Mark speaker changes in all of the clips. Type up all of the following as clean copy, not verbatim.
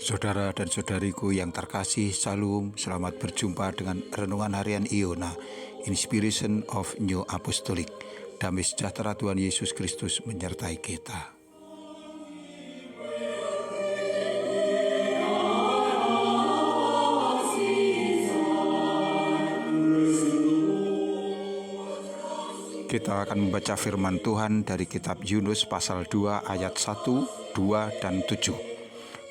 Speaker 1: Saudara dan saudariku yang terkasih, Salam, selamat berjumpa dengan Renungan Harian Iona, Inspiration of New Apostolic. Damai sejahtera Tuhan Yesus Kristus menyertai kita. Kita akan membaca firman Tuhan dari kitab Yunus pasal 2 ayat 1, 2, dan 7.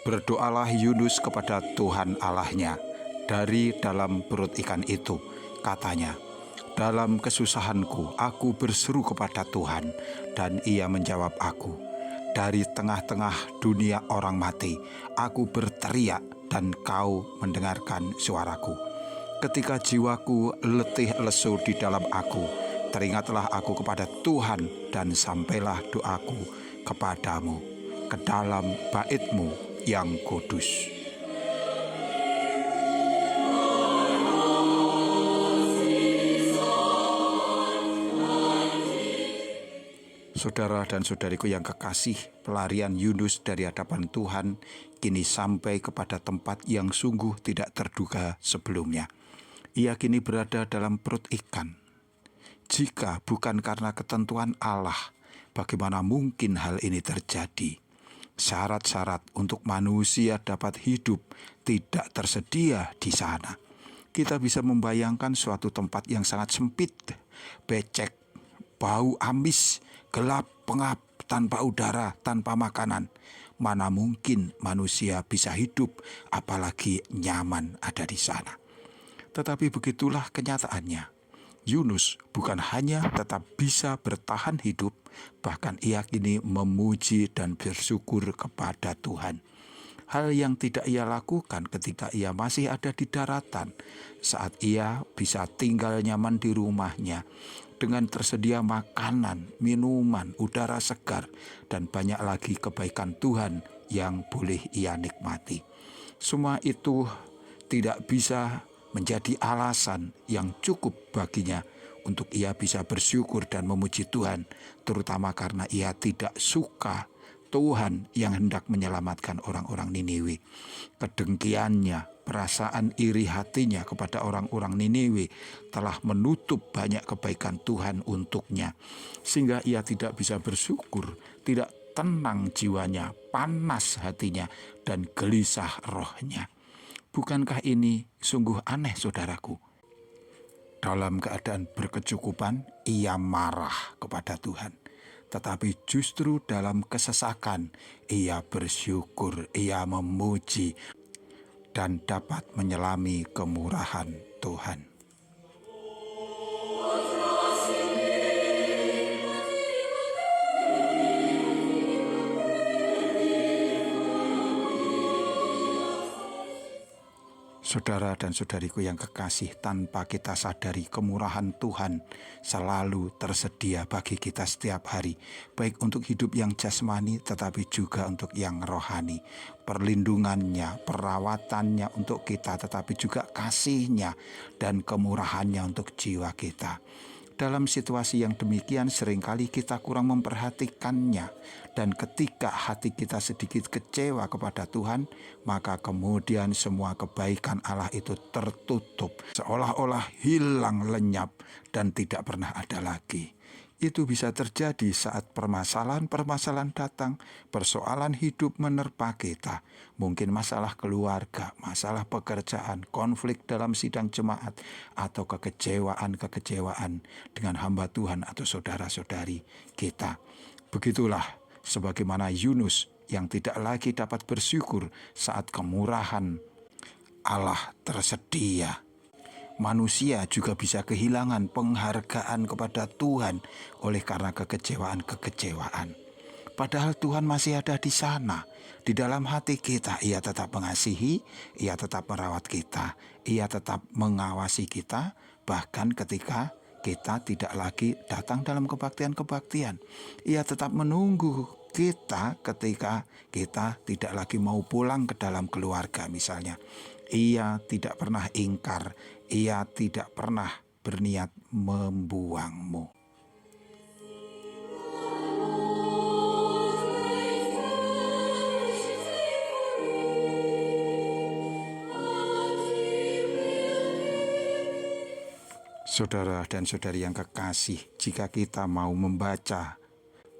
Speaker 1: Berdoalah Yunus kepada Tuhan Allahnya dari dalam perut ikan itu. Katanya, dalam kesusahanku aku berseru kepada Tuhan, dan Ia menjawab aku. Dari tengah-tengah dunia orang mati, aku berteriak dan Kau mendengarkan suaraku. Ketika jiwaku letih lesu di dalam aku, teringatlah aku kepada Tuhan, dan sampailah doaku kepadamu, ke dalam bait-Mu yang kudus. Saudara dan saudariku yang kekasih, pelarian Yunus dari hadapan Tuhan kini sampai kepada tempat yang sungguh tidak terduga sebelumnya. Ia kini berada dalam perut ikan. Jika bukan karena ketentuan Allah, bagaimana mungkin hal ini terjadi? Syarat-syarat untuk manusia dapat hidup tidak tersedia di sana. Kita bisa membayangkan suatu tempat yang sangat sempit, becek, bau amis, gelap, pengap, tanpa udara, tanpa makanan. Mana mungkin manusia bisa hidup, apalagi nyaman ada di sana. Tetapi begitulah kenyataannya. Yunus bukan hanya tetap bisa bertahan hidup, bahkan ia kini memuji dan bersyukur kepada Tuhan. Hal yang tidak ia lakukan ketika ia masih ada di daratan, saat ia bisa tinggal nyaman di rumahnya, dengan tersedia makanan, minuman, udara segar, dan banyak lagi kebaikan Tuhan yang boleh ia nikmati. Semua itu tidak bisa menjadi alasan yang cukup baginya untuk ia bisa bersyukur dan memuji Tuhan, terutama karena ia tidak suka Tuhan yang hendak menyelamatkan orang-orang Niniwe. Kedengkiannya, perasaan iri hatinya kepada orang-orang Niniwe telah menutup banyak kebaikan Tuhan untuknya, sehingga ia tidak bisa bersyukur, tidak tenang jiwanya, panas hatinya, dan gelisah rohnya. Bukankah ini sungguh aneh, saudaraku? Dalam keadaan berkecukupan, ia marah kepada Tuhan. Tetapi justru dalam kesesakan, ia bersyukur, ia memuji, dan dapat menyelami kemurahan Tuhan. Saudara dan saudariku yang kekasih, tanpa kita sadari kemurahan Tuhan selalu tersedia bagi kita setiap hari, baik untuk hidup yang jasmani tetapi juga untuk yang rohani. Perlindungannya, perawatannya untuk kita, tetapi juga kasihnya dan kemurahannya untuk jiwa kita. Dalam situasi yang demikian seringkali kita kurang memperhatikannya, dan ketika hati kita sedikit kecewa kepada Tuhan, maka kemudian semua kebaikan Allah itu tertutup, seolah-olah hilang lenyap dan tidak pernah ada lagi. Itu bisa terjadi saat permasalahan-permasalahan datang, persoalan hidup menerpa kita. Mungkin masalah keluarga, masalah pekerjaan, konflik dalam sidang jemaat, atau kekecewaan dengan hamba Tuhan atau saudara-saudari kita. Begitulah sebagaimana Yunus yang tidak lagi dapat bersyukur saat kemurahan Allah tersedia. Manusia juga bisa kehilangan penghargaan kepada Tuhan oleh karena kekecewaan. Padahal Tuhan masih ada di sana. Di dalam hati kita, Ia tetap mengasihi, Ia tetap merawat kita, Ia tetap mengawasi kita, bahkan ketika kita tidak lagi datang dalam kebaktian-kebaktian. Ia tetap menunggu kita ketika kita tidak lagi mau pulang ke dalam keluarga misalnya. Ia tidak pernah ingkar, Ia tidak pernah berniat membuangmu. Saudara dan saudari yang kekasih, jika kita mau membaca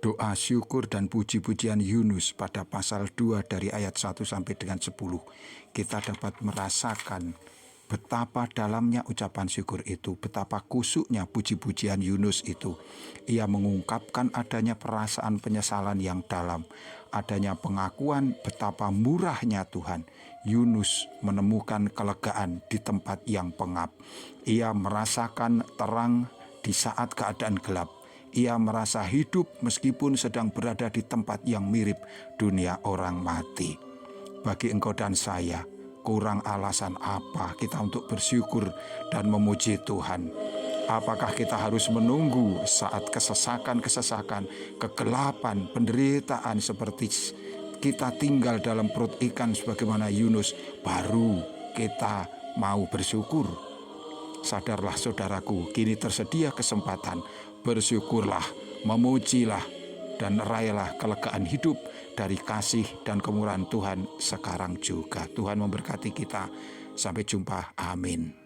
Speaker 1: doa syukur dan puji-pujian Yunus pada pasal 2 dari ayat 1 sampai dengan 10, kita dapat merasakan betapa dalamnya ucapan syukur itu, betapa kusuknya puji-pujian Yunus itu. Ia mengungkapkan adanya perasaan penyesalan yang dalam, adanya pengakuan betapa murahnya Tuhan. Yunus menemukan kelegaan di tempat yang pengap. Ia merasakan terang di saat keadaan gelap. Ia merasa hidup meskipun sedang berada di tempat yang mirip dunia orang mati. Bagi engkau dan saya, kurang alasan apa kita untuk bersyukur dan memuji Tuhan? Apakah kita harus menunggu saat kesesakan, kegelapan, penderitaan seperti kita tinggal dalam perut ikan sebagaimana Yunus, baru kita mau bersyukur? Sadarlah saudaraku, kini tersedia kesempatan. Bersyukurlah, memujilah, dan raihlah kelegaan hidup dari kasih dan kemurahan Tuhan sekarang juga. Tuhan memberkati kita. Sampai jumpa. Amin.